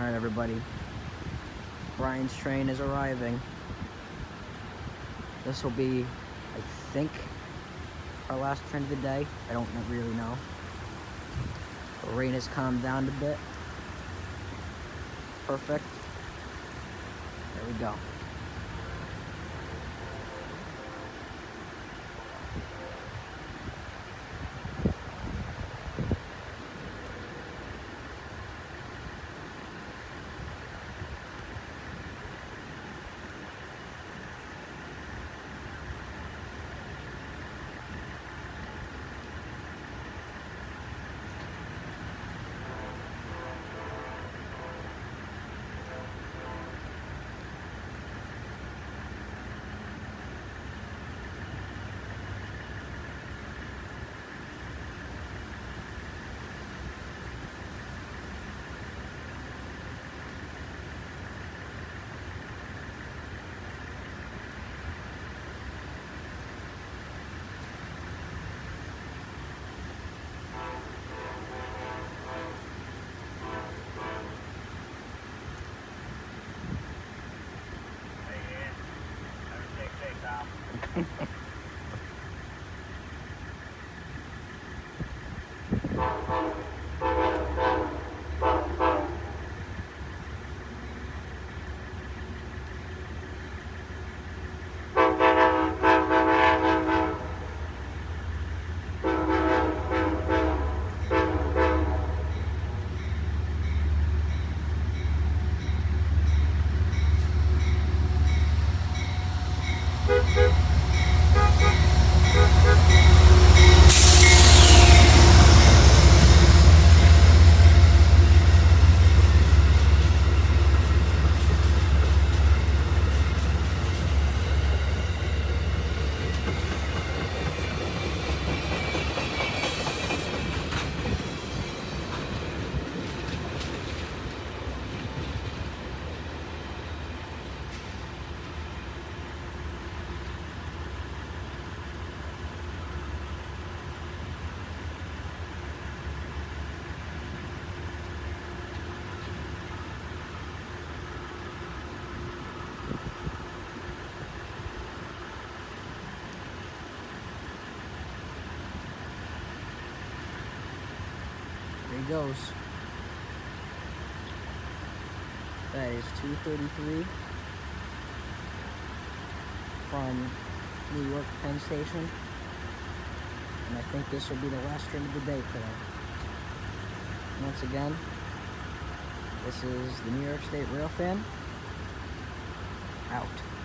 Alright everybody, Brian's train is arriving. This will be, I think, our last train of the day. I don't really know. The rain has calmed down a bit. Perfect. There we go. There he goes. That is 2:33 from New York Penn Station. And I think this will be the last train of the day today. Once again, this is the New York State Rail Fan, out.